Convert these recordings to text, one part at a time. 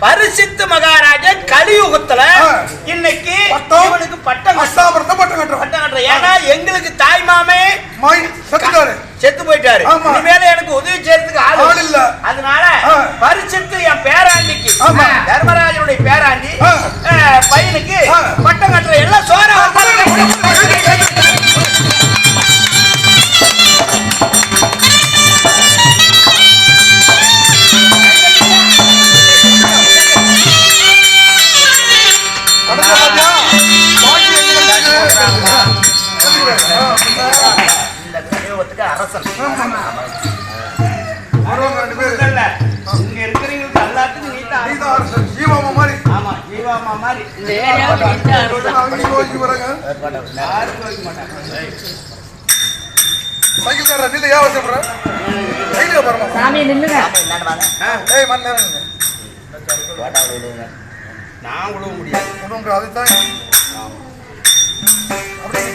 பரிசுத்த மகாராஜன் கலியுகத்துல இன்னைக்கு இவனுக்கு பட்டம் கட்டுறோம். ஏன்னா எங்களுக்கு தாய் மாமே செத்து போயிட்டாரு. இனிமேல எனக்கு உதவி செய்யறதுக்கு ஆள் இல்ல. அதனால பரிசுத்த என் பேராண்டிக்கு தர்மராஜனுடைய பேராண்டி பையனுக்கு பட்டம் கட்டுற எல்லாம் சோற அரசன். இங்க இருக்கிறவங்களுக்கு எல்லாத்துக்கும் நீட்டா அரசன் ஜீவாமா மாதிரி. ஆமா ஜீவாமா மாதிரி இந்த ஏரியாவுல நீட்டா அரசன் யோகி வராங்க. யாரும் யோகி மாட்டாங்க. சைக்கிள் காரரா நீ ஏன் வச்சற? சைக்கிள் வரமா சாமி நில்லுங்க. சாமி என்னன்னு வாங்க. ஏய் மண்ண நில்லுங்க. வாடால விடுங்க. நான் உள்ள முடியாது. உனக்கு அது தான். அப்படியே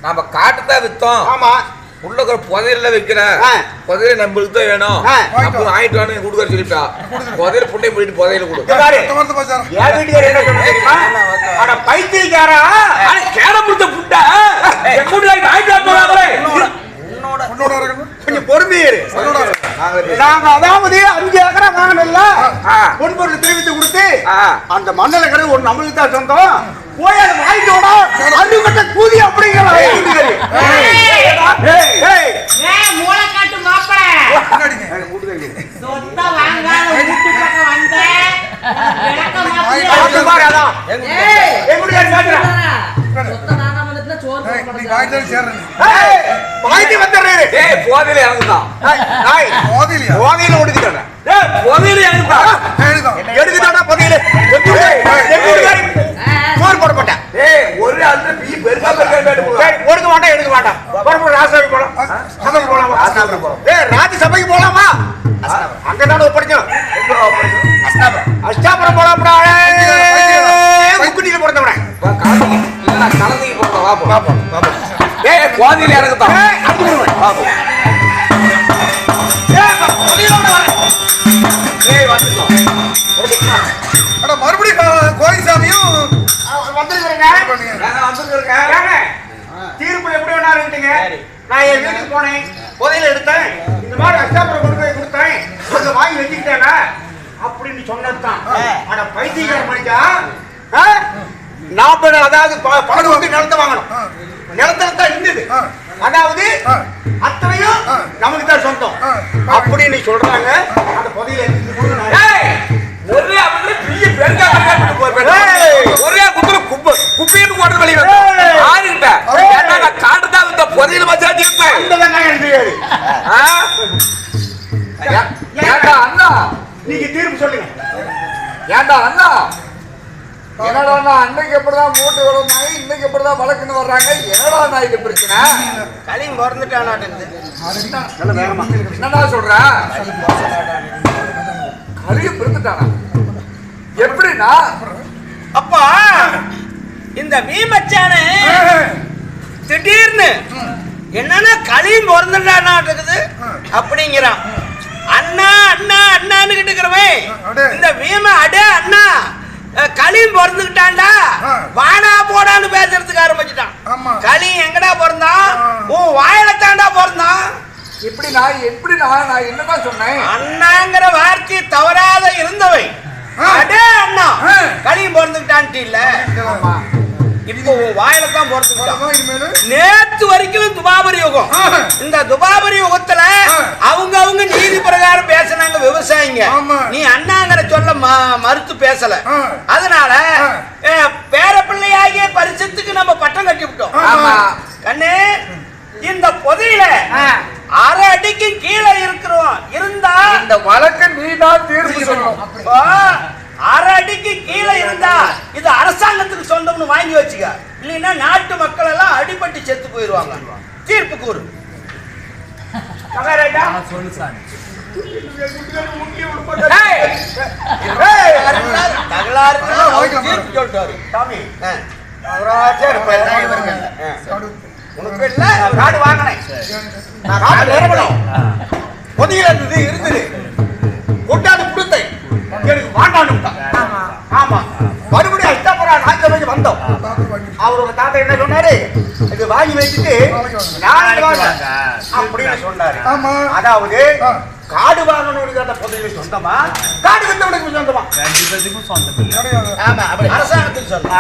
நாம காட்டுதான் வித்தோம். ஆமா உள்ள புதையில வைக்கிற புதையில நம்மளுக்கு தான் வேணும். அப்புறம் ஆயிட்டு வாங்க கொடுக்க சொல்லிட்டா புதையில புண்டை போயிட்டு புதையில கொடு. பைத்தியக்காரா கேரமுத்த புண்டா கொஞ்சம் பொறுமையேரு. நாங்க அதாவது 5 ஏக்கர் வாங்கல பொன்பொருள் தெரிவித்து கொடுத்து அந்த மண்டல கடை ஒரு நம்மளுக்கு தான் சொந்தம். போய் அதை வாங்கிட்டோட அருகட்ட கூதி அப்படிங்கிற மூளைக்காட்டு மாப்பிளை சொத்த வாங்காத வீட்டு பக்கம் வந்த ராஜ்யசபைக்கு போலாமா? அங்கதான் ஒப்படைச்சோம். அஷ்டாபுரம் போலாம். முக்குட்டியில பிறந்தவன கலந்துக்கு போறோம். கோதியில இறங்குதான் மறுபடியும் கோயில்சாமியும் தீர்ப்பு எப்படி வேணா இருக்கீங்க. நான் என் வீட்டுக்கு போனேன், புதையில எடுத்தேன், இந்த மாதிரி அஷ்டாபுரம் கொண்டு போய் கொடுத்தேன், அங்க வாங்கி வச்சுக்கிட்டேன் அப்படின்னு சொன்னதுதான். ஆனா பைத்தியக்கார மணிக்கா நாற்பது அதாவது பணம் வந்து நிலத்தை வாங்கணும். நிலத்துல தான் இருந்தது. அதாவது அத்தனையும் நமக்கு தான் சொந்தம் அப்படின்னு சொல்றாங்க. அந்த புதையில ஒரே ஒரே குத்துல குப்பைன்னு போடுற வழி ஆறுகிட்ட காட்டுதான் இந்த புதையில வச்சாச்சு அண்ணா. நீங்க தீர்ப்பு சொல்லுங்க. ஏண்டா அண்ணா என்னடா அன்னைக்கு எப்படிதான் மூட்டை விடுறாங்க, இன்னைக்கு எப்படிதான் வழக்குன்னு வர்றாங்க. என்னடா இது பிரச்சனை? களியும் பிறந்துட்டான். என்னடா சொல்ற? களியும் பிறந்துட்டானா? எப்படின்னா அப்பா இந்த மீமச்சானே திடீர்னு என்னன்னா களியும் பிறந்துட்டானா இருக்குது அப்படிங்கிறான். அண்ணா அண்ணா அண்ணான்னு கிட்டு இருக்கிறவன் இந்த வீம அடே அண்ணா களியும் பிறந்துக்கிட்டான்டா வாடா போடான்னு பேசுறதுக்கு ஆரம்பிச்சுட்டான். களி எங்கடா பிறந்தான்? உன் வாயில தாண்டா பிறந்தான். எப்படி நான் என்னதான் சொன்னேன்? அண்ணாங்கிற வார்த்தை தவறாத இருந்தவை. அடே அண்ணா களியும் பிறந்துக்கிட்டான்ட்டு இல்ல, இப்போ வாயில தான் பிறந்துக்கிட்டான். நேற்று வரைக்கும் துபாபரி யுகம். இந்த துபாபரி யுகத்துல அவங்க நீதி பிரகாரம் பேசினாங்க விவசாயிங்க. நீ அண்ணாங்கிற சொல்ல மறுத்து பேசல. அதனால பேர பிள்ளையாகிய பரிசத்துக்கு நம்ம பட்டம் கட்டி விட்டோம். கண்ணே இந்த பொதியில 6 அடிக்கு கீழே இருக்கிறோம் இருந்தா இந்த வழக்கு நீதான் தீர்ப்பு சொல்லணும். 6 அடிக்கு கீழே இருந்தா இது அரசாங்கத்துக்கு சொந்தம்னு வாங்கி வச்சுக்க. இல்லைன்னா நாட்டு மக்கள் எல்லாம் அடிபட்டு செத்து போயிருவாங்க. தீர்ப்பு கூறு. கேட்டா சொல்லு சாமி. காடு வாங்கினேன், பொதியில இருந்தது இருந்தது கொண்டாந்து கொடுத்தேன், எனக்கு வாண்டான்னு. ஆமா, மறுபடியும் அஷ்டபுரம் நாங்கள் வந்தோம். அவரோட தாத்தா என்ன சொன்னாரு, இது வாங்கி வச்சுட்டு அப்படின்னு சொன்னாரு. அதாவது காடு வாங்கணும் அந்த பொதுவை சொந்தமா, காடு வித்தவனுக்கு சொந்தமா? ரெண்டு பேருக்கும் சொந்தம் இல்லை. ஆமா, அப்படி அரசாங்கத்துக்கு சொந்தம்.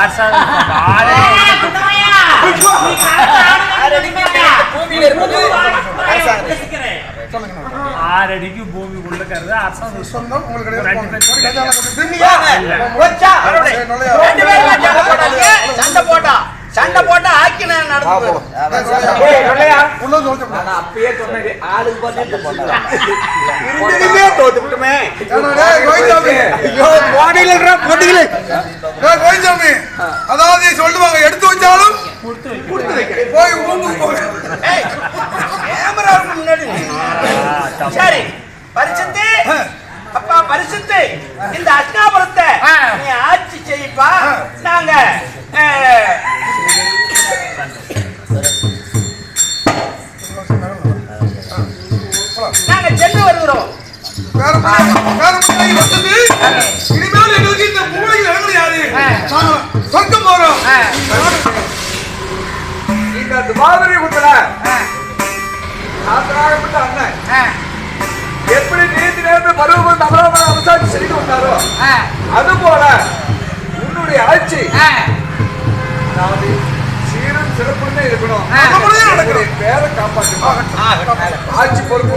ஆறு அடிக்கு பூமி உள்ளக்கிறது அரசாங்கம் சொந்தம். சண்டை போட்டா ஆக்கி நான் நடந்து அப்பயே சொன்னேன் ஆளுக்கு பார்த்து தோத்துட்டுமே. அதாவது சொல்லுவாங்க, எடுத்து வச்சாலும் போய் முன்னாடி. சரி பரிசுத்து, அப்பா பரிசுத்து, இந்த அஷ்டாபுரத்தை நீ ஆட்சி செய்ப்பா. நாங்க நாங்க சென்று வருகிறோம். இனிமேல் எங்களுக்கு இந்த மூலையில் இடங்கள் யாரு சொர்க்கம் போறோம். இந்த துபாவரி குத்துல ஆத்திராகப்பட்ட அண்ணன் எப்படி நீதி நேர்ந்து பருவம் தவறாம அரசாட்சி செய்து வந்தாரோ அது போல உன்னுடைய ஆட்சி அதாவது சீரும் சிறப்புன்னு இருக்கணும். பேரை காப்பாற்றணும். ஆட்சி பொறுப்பு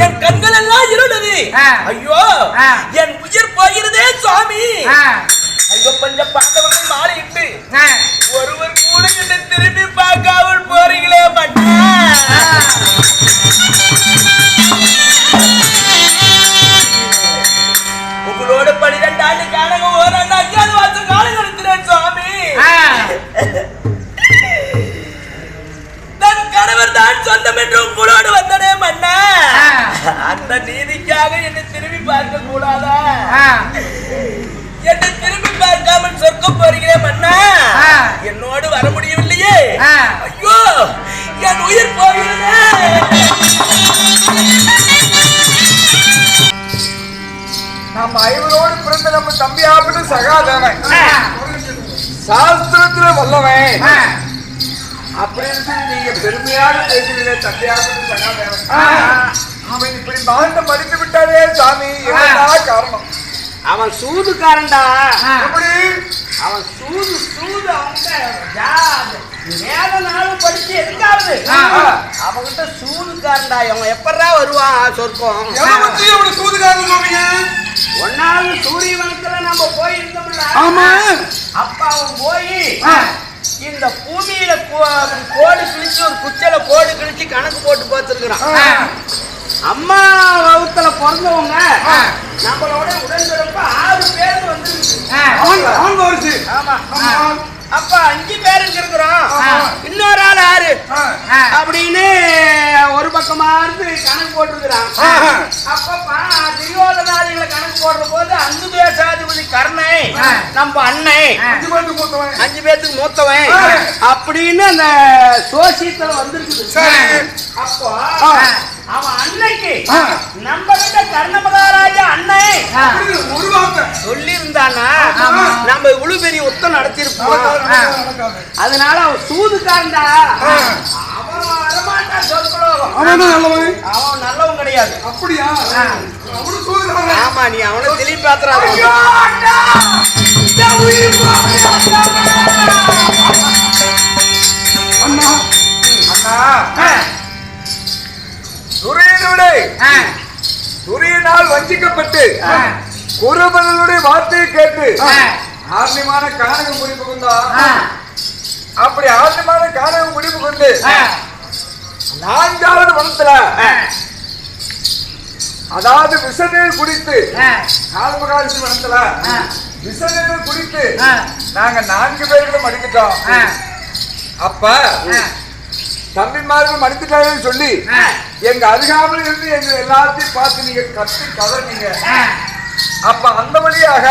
என் கண்கள் எல்லாம் இருடுது. ஐயோ என் உயிர் போகிறதே சுவாமி. ஐயோ பஞ்ச பாண்டவர்கள் மாறிட்டு ஒருவர் கூட என்னை திரும்பி பார்க்காமல் போறீங்களே பட்டா. உங்களோட 12 ஆண்டு காலம் ஓராண்டு 5 வருஷம் காலம் நடத்தினேன் சுவாமி. தன் கணவர் தான் சொந்தம் என்று உங்களோடு வந்தனே மன்னா. அந்த நீதிக்காக என்னை திரும்பி பார்க்க கூடாதா? என்னை திரும்பி பார்க்காமல் சொர்க்கம் போறீங்களே மன்னா. என்னோடு வர முடியவில்லையே. ஐயோ என் உயிர் போகிறது. நம்ம ஐவரோடு பிறந்த நம்ம தம்பியாப்பிட்டு சகாதேவன் சாஸ்திரத்துல வல்லவன் அப்படின்னு நீங்க பெருமையாக பேசுகிறீங்க. தம்பியாப்பிட்டு சகாதேவன் அவன் இப்படி வாழ்ந்து மறித்து விட்டாரே சாமி, என்ன காரணம்? அவன் சூதுக்காரன்டா. எப்படி? அவன் சூது மேல நாளும் படிச்சு எதுக்காவது அவன்கிட்ட சூதுக்காரன்டா. அவன் எப்படா வருவான் சொர்க்கம்? ஒன்னாவது சூரிய வனத்துல நம்ம போய் இருந்தோம்ல. அப்ப அவன் போய் இந்த பூமியில கோடு கிழிச்சு ஒரு குச்சல கோடு கிழிச்சு கணக்கு போட்டு பார்த்துருக்கிறான். அம்மா வகுத்துல பிறந்தவங்க நம்மளோட உடன்பிறப்பு 6 பேர் வந்து. ஆமா, அப்ப 5 பேர் இருக்கிறோம், இன்னொரு ஆள் 6 அப்படின்னு ஒரு பக்கமா இருந்து கணக்கு போட்டுருக்கிறான். அப்ப திரியோதனாதிகளை கணக்கு போடுற போது 5 பேசாதிபதி கர்ணை நம்ம அன்னை 5 பேத்துக்கு மூத்தவன் அப்படின்னு அந்த சோசியத்துல வந்திருக்குது. அப்போ அவன் அன்னைக்கு நம்ம கிட்ட கர்ண மகாராஜா அன்னை சொல்லி இருந்தானா நம்ம இவ்வளவு பெரிய உத்தம் நடத்திருப்போம். அதனால அவன் சூதுக்காரன்டா, அவன் வரமாட்டான் சொற்கலோகம். அவன் நல்லவன் கிடையாது. அப்படியா? ஆமா, நீ அவனை தெளிவு பாத்துறான். அண்ணா அண்ணா, துரியனால் வஞ்சிக்கப்பட்டு குருபனுடைய வார்த்தையை கேட்டு ஆர்மிமான காணகம் முடிவு கொண்டா. அப்படி ஆர்மிமான காணகம் முடிவு கொண்டு 4வது வருடத்துல அதாவது விஷநீர் குடித்து காலமகாலட்சுமி வருடத்துல விஷநீர் குடித்து நாங்க 4 பேர்களும் அடிக்கிட்டோம். அப்ப தம்பிமார்கள் மடித்துட்டாங்கன்னு சொல்லி எங்க அருகாமல் இருந்து எங்க எல்லாத்தையும் பார்த்து நீங்க கத்தி கதறீங்க. அப்ப அந்த வழியாக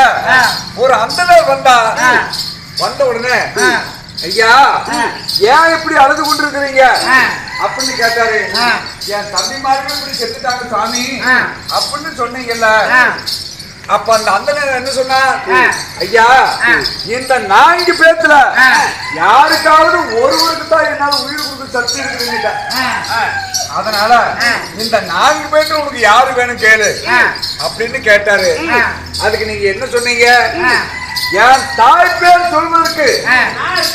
ஒரு அந்தனர் வந்த உடனே, ஐயா ஏன் இப்படி அழுது கொண்டிருக்கிறீங்க அப்படின்னு கேட்டாரு. என் தம்பிமார்கள் இப்படி செத்துட்டாங்க சாமி அப்படின்னு சொன்னீங்கல்ல. அப்ப அந்த அந்தனர் என்ன சொன்னார், ஐயா இந்த 4 பேத்துல யாருக்காவது ஒருவருக்கு தான் என்னால உயிர் கொடுக்க சக்தி இருக்குதுங்க. அதனால இந்த 4 பேருக்கு உனக்கு யாரு வேணும் கேளு அப்படின்னு கேட்டாரு. அதுக்கு நீங்க என்ன சொன்னீங்க, என் தாய் பேர் சொல்வதற்கு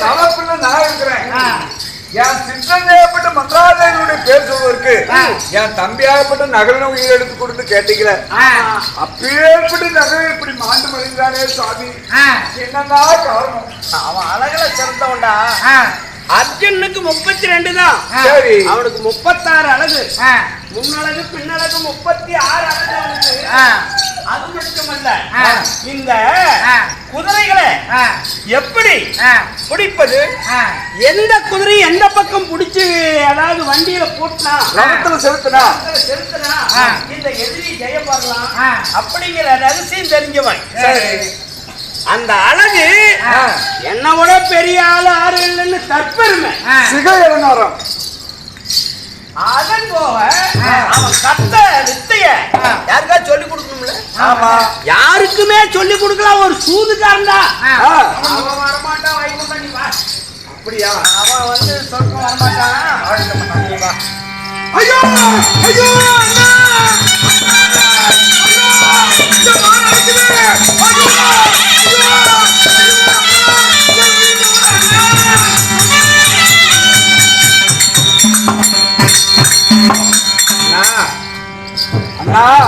தவப்பில்லை நான் இருக்கிறேன், என் சித்தனையாகப்பட்ட மந்திராதேவியுடைய பேர் சொல்வதற்கு என் தம்பியாகப்பட்ட நகரனை உயிர் எடுத்து கொடுத்து கேட்டீங்களே. அப்பேற்பட்ட நகரை இப்படி மாண்டு மறைந்தானே சாமி, என்னன்னா காரணம்? அவன் அழகுல சிறந்தவன்டா. அர்ஜுனுக்கு 32 தான், அவனுக்கு 36 அழகு, முன்னழகு பின்னழகு 36 அழகு அவனுக்கு. அது மட்டுமல்ல, இந்த குதிரைகளை எப்படி பிடிப்பது, எந்த குதிரை எந்த பக்கம் பிடிச்சு அதாவது வண்டியில போட்டா செலுத்தினா இந்த எதிரி ஜெயப்படலாம் அப்படிங்கிற ரகசியம் தெரிஞ்சவன். அந்த அழகு என்னோட பெரிய ஆளு ஆறு இல்லைன்னு தற்பெருமை சிகரம். அதன் போக அவன் கத்த வித்தைய யாருக்கா சொல்லி கொடுக்கணும்ல. யாருக்குமே சொல்லி கொடுக்கலாம். ஒரு சூதுக்காரன்டா, அவன் வரமாட்டான். வைகுண்டா நீ வா. அப்படியா? அவன் வந்து சொர்க்கம் வரமாட்டான். ஐயோ ஐயோ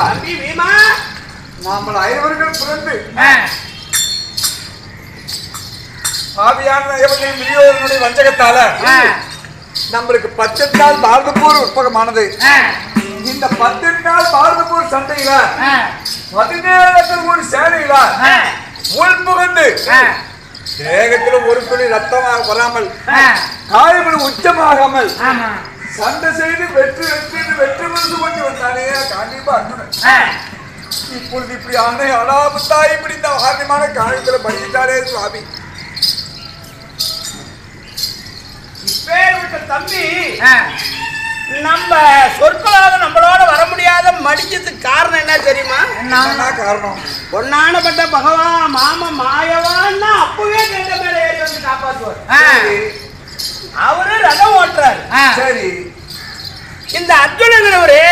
தம்பி வீமா, நாமல் 5 பிறந்து ஆவியான மிரியோதனுடைய வஞ்சகத்தால நம்மளுக்கு 10 நாள் பாரதப்போர் உற்பகமானது. இந்த 10 நாள் பாரதப்போர் சண்டையில 17 கோடி சேனையில உள்புகந்து தேகத்துல ஒரு துளி ரத்தமாக வராமல் காயங்கள் உச்சமாகாமல் சண்டை செய்து வெற்றி கொண்டு வந்தானே கண்டிப்பா அர்ஜுனன். இப்பொழுது இப்படி ஆனை அலாபத்தா இப்படி இந்த ஆர்வமான காயத்துல படித்தாரே சுவாமி. இப்பேற்பட்ட தம்பி நம்ம சொற்களாக நம்மளோட வர முடியாத மடிச்சதுக்கு காரணம் என்ன தெரியுமா? என்ன காரணம்? பொன்னானப்பட்ட பகவான் மாமா மாயவான்னா அப்பவே கண்ட மேல ஏறி வந்து காப்பாற்றுவார். அவரு ரதம் ஓட்டுறாரு. சரி, இந்த அர்ஜுனங்கிறவரு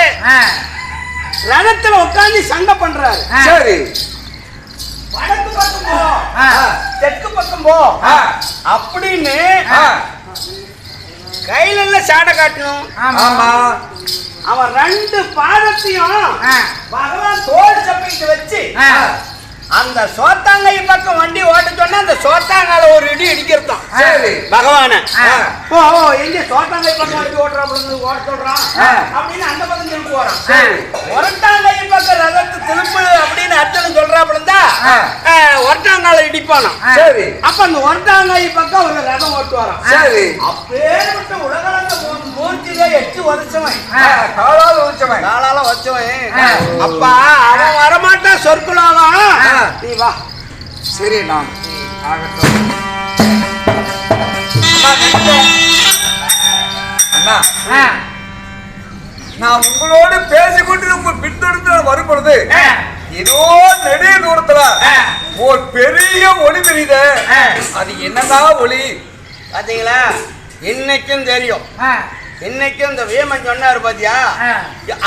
ரதத்துல உட்கார்ந்து சண்டை பண்றாரு. சரி, வடக்கு பக்கம் போ, தெற்கு பக்கம் போ அப்படின்னு கையில எல்லாம் சாட்டை காட்டணும். ஆமா, அவன் 2 பாதத்தையும் பகவான் தோல் சப்பைக்கு வச்சு அந்த சோத்தாங்கை பக்கம் வண்டி ஓட்ட சொன்னா அந்த சோத்தாங்கால ஒரு இடி இடிக்கிறதான் சரி பகவான ஓ எங்க சோத்தாங்கை பக்கம் வண்டி ஓட்டுறான் ஓட சொல்றான் அப்படின்னு அந்த பக்கம் திருப்பி போறான் ஒரட்டாங்கை பக்கம் ரதத்து திருப்பு அப்படின்னு அர்த்தம் சொல்றாப்புலந்தா ஒரட்டாங்கால இடிப்பானா சரி அப்ப அந்த ஒரட்டாங்கை பக்கம் ஒரு ரதம் ஓட்டுவாராம் சரி அப்பேற்பட்ட உலகளந்த மூர்த்தியில 8 வருஷம் காலால வச்சவன் அப்பா அவன் வரமாட்டான் சொற்குலாதான் நீ வா சரி நான் அண்ணா நான் உங்களோடு பேசிக்கொண்டு உங்க பின்தொடர்ந்து வரும் பொழுது ஏதோ நெடிய தூரத்துல ஒரு பெரிய ஒளி தெரியுது அது என்னதான் ஒளி பாத்தீங்களா இன்னைக்கும் தெரியும் இன்னைக்கும் இந்த வீமன் சொன்னாரு பாத்தியா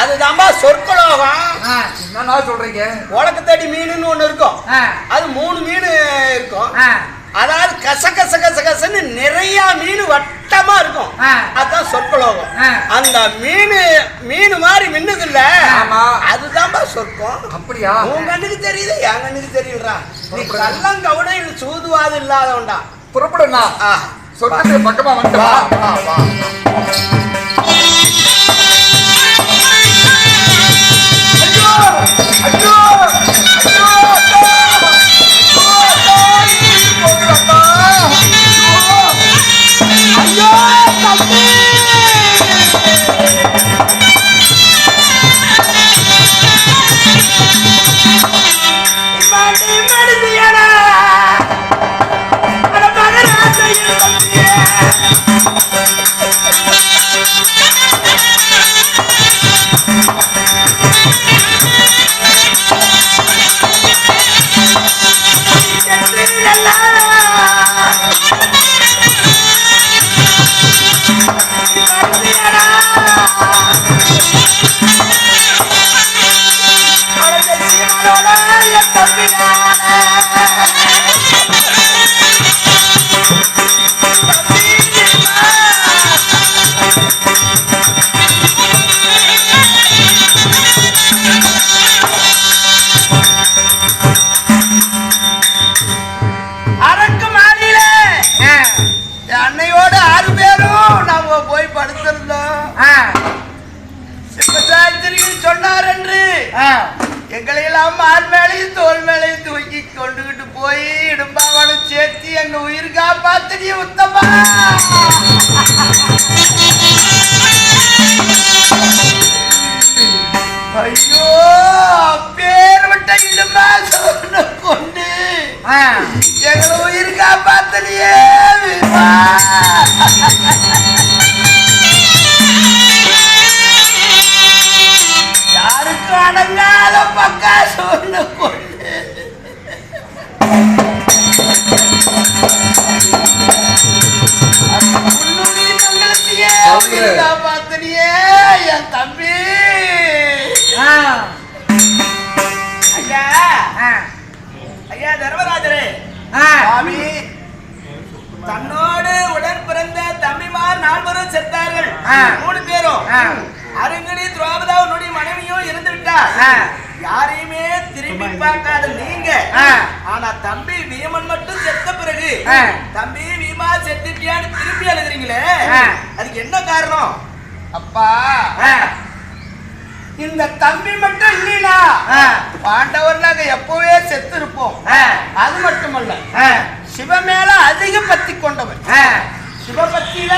அதுதான்பா சொற்குலோகம் என்னன்னா சொல்றீங்க உலகத்தடி மீனுன்னு ஒண்ணு இருக்கும் அது 3 மீன் இருக்கும் அதாவது கச கச கச கசன்னு நிறைய மீன் வட்டமா இருக்கும் அதான் சொற்குலோகம் அந்த மீன் மாதிரி மின்னுது இல்ல அதுதான்பா சொர்க்கம் அப்படியா உன் கண்ணுக்கு தெரியுது என் கண்ணுக்கு தெரியலடா நீ கள்ளம் கவுனை சூதுவாது இல்லாதவன்டா புறப்படுண்ணா சொர்க்கத்துக்கு பக்கமா வந்து வா எங்களையெல்லாம் மார் மேலையும் தோல் மேலையும் தூக்கி கொண்டுகிட்டு போய் இடும்பாவனும் சேர்த்து எங்க உயிர் காப்பாத்தினிய உத்தமா ஐயோ பேர் விட்ட இடும்பா சொன்ன கொண்டு எங்களை உயிர் காப்பாத்தினியே யாருக்கும் அடங்காத பக்கா சொன்ன கொண்டு காப்பாத்தினியே என் தம்பி ஐயா ஐயா தர்மராஜரே சுவாமி தன்னோடு உடன் பிறந்த தம்பிமார் 4 செத்தார்கள் 3 பேரும் அருங்கடி திரௌபதியுடைய மனைவியும் இருந்து விட்டார் யாரையுமே திரும்பி பார்க்காத நீங்க ஆனா தம்பி வீமன் மட்டும் செத்த பிறகு தம்பி வீமா செத்துட்டியான்னு திரும்பி எழுதுறீங்களே அதுக்கு என்ன காரணம் அப்பா இந்த தம்பி மட்டும் இல்லைனா பாண்டவர் நாங்க எப்பவே செத்து இருப்போம் அது மட்டுமல்ல சிவ மேல அதிக பக்தி கொண்டவன் சிவபக்தியில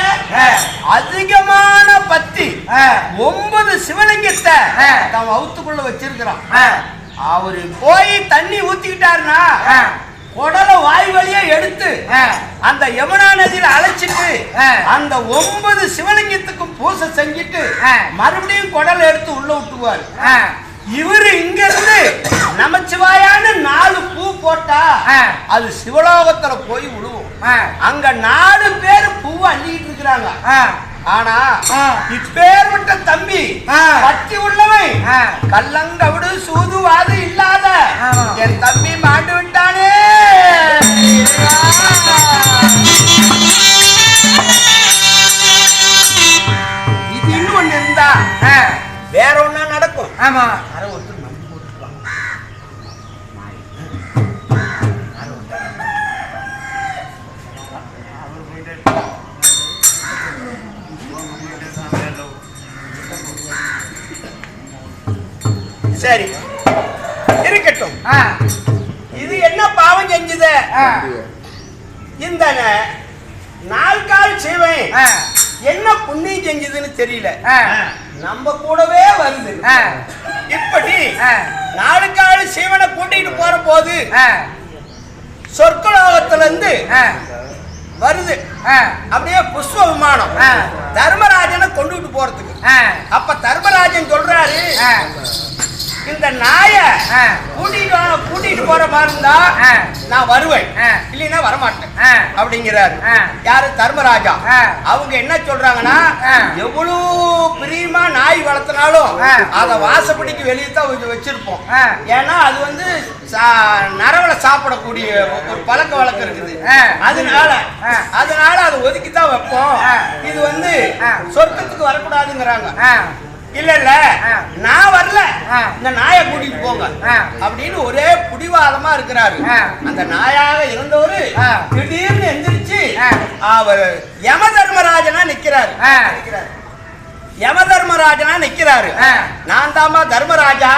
அதிகமான பக்தி 9 சிவலிங்கத்தை தம் வவுத்துக்குள்ள வச்சிருக்கிறான் அவரு போய் தண்ணி ஊத்திக்கிட்டாருன்னா குடல வாய் வழியா எடுத்து அந்த யமுனா நதியில அழைச்சிட்டு அந்த 9 சிவலிங்கத்துக்கும் பூசை செஞ்சிட்டு மறுபடியும் குடலை எடுத்து உள்ள விட்டுவாரு இவரு இங்க இருந்து நமச்சிவாயான்னு 4 பூ போட்டா அது சிவலோகத்துல போய் விடுவோம் அங்க 4 பேர் பூவை அள்ளிட்டு இருக்கிறாங்க ஆனா இப்பேற்பட்ட தம்பி பக்தி உள்ளவன் கள்ளங்கவிடு சூதுவாது இல்லாத என் தம்பி மாண்டு விட்டானே இது இன்னொன்னு இருந்தா வேற ஒண்ணா நடக்கும். ஆமா யாரோ ஒருத்தர் நம்பி போட்டுருவாங்க சரி இருக்கட்டும். இது என்ன பாவம் செஞ்சது? இந்த நால்கால் சீவன் என்ன புண்ணியம் செஞ்சதுன்னு தெரியல, நம்ம கூடவே வருது. இப்படி நாலுகால் சீவனை கூட்டிட்டு போற போது சொர்க்கலோகத்துல இருந்து வருது அப்படியே புஷ்ப விமானம் தர்மராஜனை கொண்டுட்டு போறதுக்கு. அப்ப தர்மராஜன் சொல்றாரு, இந்த நாய கூட்டிட்டு போற மாதிரி இருந்தா நான் வருவேன், இல்லைன்னா வரமாட்டேன் அப்படிங்கிறாரு. யாரு? தர்மராஜா. அவங்க என்ன சொல்றாங்கன்னா, எவ்வளவு பிரியமா நாய் வளர்த்தினாலும் அத வாசப்படிக்கு வெளியே தான் வச்சிருப்போம். ஏன்னா அது வந்து நரவலை சாப்பிடக்கூடிய ஒரு பழக்க வழக்கம் இருக்குது. அதனால அதை ஒதுக்கித்தான் வைப்போம். இது வந்து சொர்க்கத்துக்கு வரக்கூடாதுங்கிறாங்க. இல்ல இல்ல நான் வரல, இந்த நாயை கூட்டிட்டு போங்க அப்படின்னு ஒரே புடிவாதமா இருக்கிறாரு. அந்த நாயாக இருந்தவரு திடீர்னு எந்திரிச்சு அவர் யம தர்மராஜனா நிக்கிறாரு. யம தர்மராஜனா நிக்கிறாரு. நான் தாமா தர்மராஜா,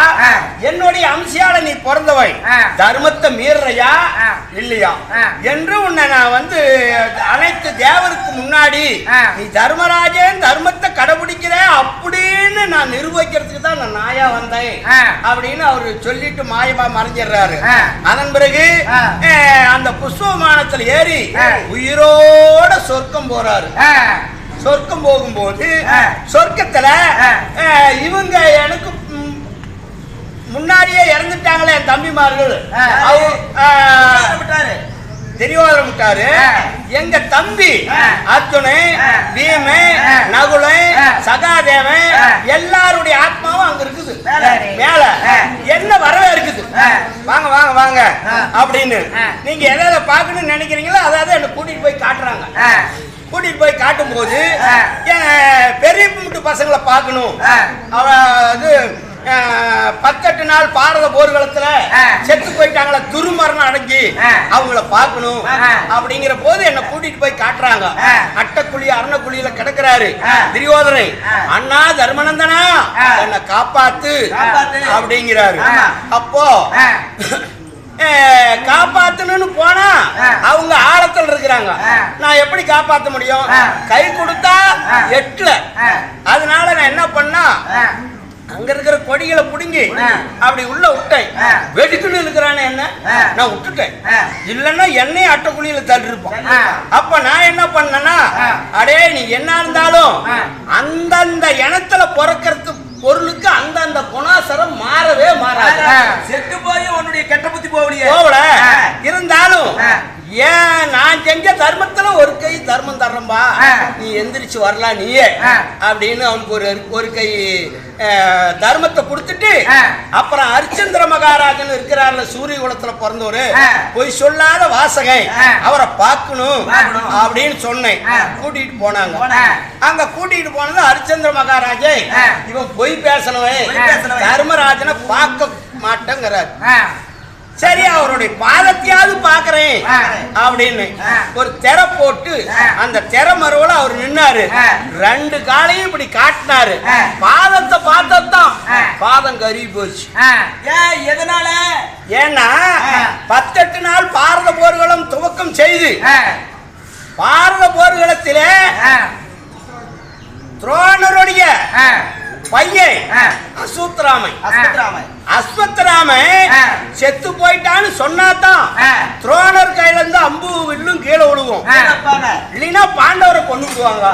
என்னுடைய அம்சியால நீ பிறந்தவை, தர்மத்தை மீறுறையா இல்லையா என்று உன்னை நான் வந்து அனைத்து தேவருக்கு முன்னாடி நீ தர்மராஜன் தர்மத்தை கடைபிடிக்கிற அப்படின்னு நான் நிரூபிக்கிறதுக்கு தான் நான் நாயா வந்தேன் அப்படின்னு அவரு சொல்லிட்டு மாயமா மறைஞ்சிடுறாரு. அதன் பிறகு அந்த புஷ்ப விமானத்துல ஏறி உயிரோட சொர்க்கம் போறாரு. சொர்க்கம் போகும்போது சொர்க்கத்துல இவங்க எனக்கு முன்னாடியே இறந்துட்டாங்களே என் தம்பிமார்கள், தெரியாத விட்டாரு. எங்க தம்பி அர்ஜுனை, பீமை, நகுலை, சகாதேவன் எல்லாருடைய ஆத்மாவும் அங்க இருக்குது மேல. என்ன வரவே இருக்குது, வாங்க வாங்க வாங்க அப்படின்னு நீங்க எதை பார்க்கணும்னு நினைக்கிறீங்களோ அதாவது என்ன கூட்டிட்டு போய் காட்டுறாங்க. கூட்டிட்டு போய் காட்டும் போது பெரிய முட்டு பசங்களை பார்க்கணும். அது 18 நாள் பாரத போர்க்களத்துல செத்து போயிட்டாங்களா, துருமரணம் அடைஞ்சு அவங்கள பார்க்கணும் அப்படிங்கிற போது என்ன கூட்டிட்டு போய் காட்டுறாங்க. அட்டக்குழி அரணக்குழியில கிடக்குறாரு துரியோதனை. அண்ணா தர்மநந்தனா என்னை காப்பாத்து அப்படிங்கிறாரு. அப்போ காப்பாத்தணும்னு போனா அவங்க ஆழத்தில் இருக்கிறாங்க. நான் எப்படி காப்பாத்த முடியும்? கை கொடுத்தா எட்டல. அதனால நான் என்ன பண்ணா, அங்க இருக்கிற கொடிகளை புடுங்கி அப்படி உள்ள விட்டேன். வெடிக்குன்னு இருக்கிறானே என்ன நான் விட்டுட்டேன், இல்லன்னா என்னையும் அட்டக்குழியில தள்ளி இருப்போம். அப்ப நான் என்ன பண்ணேன்னா, அடே நீ என்ன இருந்தாலும் அந்தந்த இனத்துல பிறக்கிறது பொருளுக்கு அந்தந்த குணாசரம் மாறவே மாறாது. செத்து போய் உன்னுடைய கெட்ட புத்தி போகல இருந்தாலும் ஏன் நான் செஞ்ச தர்மத்துல ஒரு கை தர்மம் தர்றம்பா, நீ எந்திரிச்சு வரலாம் நீயே அப்படின்னு அவனுக்கு ஒரு கை தர்மத்தை கொடுத்துட்டு, அப்புறம் அரிச்சந்திர மகாராஜன் இருக்கிறார்ல சூரிய குலத்துல பிறந்தவரு, போய் சொல்லாத வாசகை, அவரை பார்க்கணும் அப்படின்னு சொன்னேன். கூட்டிட்டு போனாங்க. அங்க கூட்டிட்டு போனது அரிச்சந்திர மகாராஜே, இவன் பொய் பேசனவன், தர்மராஜனை பார்க்க மாட்டேங்கிறார். சரி அவருடைய பாதத்தையாவது பாக்குறேன் அப்படின்னு ஒரு திரை போட்டு அந்த திரை மறுவல அவர் நின்னாரு. 2 காலையும் இப்படி காட்டினாரு. பாதத்தை பார்த்ததான் பாதம் கருகி போச்சு. எதனால? ஏன்னா 18 நாள் பாரத போர்களும் துவக்கம் செய்து பாரத போர்களத்திலே துரோணருடைய பையன் அஸ்வத்ராமன் செத்து போயிட்டான்னு சொன்னாதான் துரோணர் கையில இருந்து அம்பு வில்லும் கீழே விழுவோம், இல்லைன்னா பாண்டவரை கொண்டு விடுவாங்க.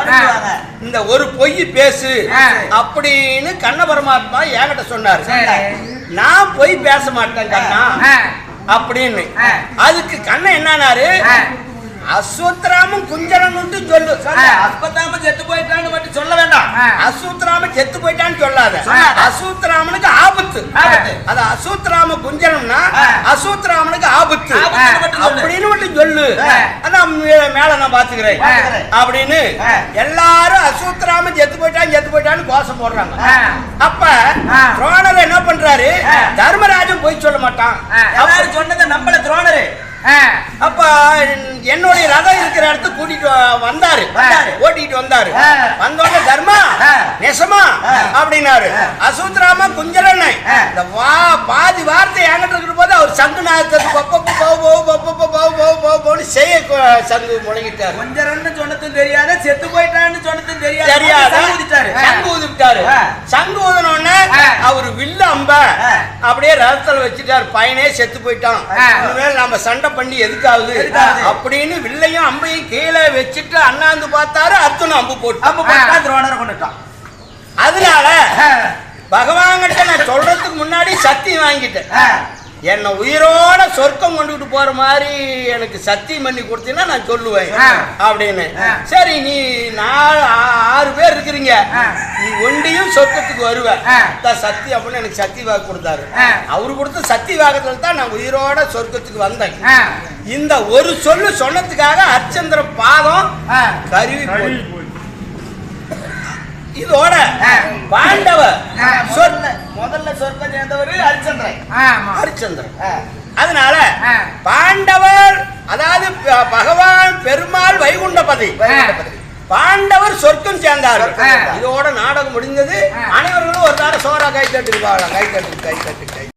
இந்த ஒரு பொய் பேசு அப்படின்னு கண்ண பரமாத்மா என்கிட்ட சொன்னாரு. நான் பொய் பேச மாட்டேன் கண்ணா அப்படின்னு. அதுக்கு கண்ணன் என்னாரு, அஸ்வத்ராமன் குஞ்சரன் சொல்லு. அஸ்வத்ராமன் செத்து போயிட்டான்னு மட்டும் சொல்ல வேண்டாம். அஸ்வத்ராமன் செத்து போயிட்டான்னு சொல்லாத. அஸ்வத்ராமனுக்கு ஆபத்து. அது அஸ்வத்ராம குஞ்சரம்னா அஸ்வத்ராமனுக்கு ஆபத்து அப்படின்னு மட்டும் சொல்லு, அதான் மேல நான் பாத்துக்கிறேன் அப்படின்னு எல்லாரும் அஸ்வத்ராமன் செத்து போயிட்டான்னு கோஷம் போடுறாங்க. அப்ப துரோணர் என்ன பண்றாரு, தர்மராஜன் போய் சொல்ல மாட்டான். சொன்னதை நம்மள துரோணரு அப்ப என்னுடைய ரதம் இருக்கிற இடத்துக்கு கூட்டிட்டு வந்தாரு, ஓட்டிட்டு வந்தாரு. வந்தோட தர்மா நெசமா அப்படின்னாரு. அசூத்ராம குஞ்சரண்ணை இந்த பாதி வார்த்தை என்கிட்ட இருக்கிற போது அவர் சங்கு நாயத்தை செய்ய சங்கு முழங்கிட்டாரு. குஞ்சரன்னு சொன்னதும் தெரியாது, செத்து போயிட்டான்னு சொன்னதும் தெரியாது. சங்கு ஊதிட்டாரு. சங்கு ஊதினோடனே அவரு வில்ல அம்ப அப்படியே ரதத்துல வச்சுட்டாரு. பையனே செத்து போயிட்டான், இனிமேல் நம்ம சண்டை பண்ணி எதுக்காவது அப்படின்னு வில்லையும் அம்பையும் கீழே வச்சுட்டு அண்ணாந்து பார்த்தாரு. அர்ஜுன் அம்பு போட்டு துரோணரை கொண்டுட்டான். அதனால பகவான்கிட்ட நான் சொல்றதுக்கு முன்னாடி சத்தியம் வாங்கிட்டேன். என்ன உயிரோட சொர்க்கம் கொண்டுகிட்டு போற மாதிரி எனக்கு சத்தியம் பண்ணி கொடுத்தீங்கன்னா நான் சொல்லுவேன் அப்படின்னு. சரி, நீ 6 பேர் இருக்கிறீங்க, நீ ஒண்டியும் சொர்க்கத்துக்கு வருவ சத்தி அப்படின்னு எனக்கு சத்தி வாக்கு கொடுத்தாரு. அவரு கொடுத்த சத்தி வாக்கத்துல தான் நான் உயிரோட சொர்க்கத்துக்கு வந்தேன். இந்த ஒரு சொல்லு சொன்னதுக்காக அர்ச்சந்திர பாதம் கருவி போய் இதோட பாண்டவர் முதல்ல சொர்க்கம் சேர்ந்தவர் ஹரிச்சந்திரன். அதனால பாண்டவர், அதாவது பகவான் பெருமாள் வைகுண்டபதி, பாண்டவர் சொர்க்கம் சேர்ந்தார்கள். இதோட நாடகம் முடிந்தது. அனைவர்களும் ஒரு தார சோறா கை தட்டு.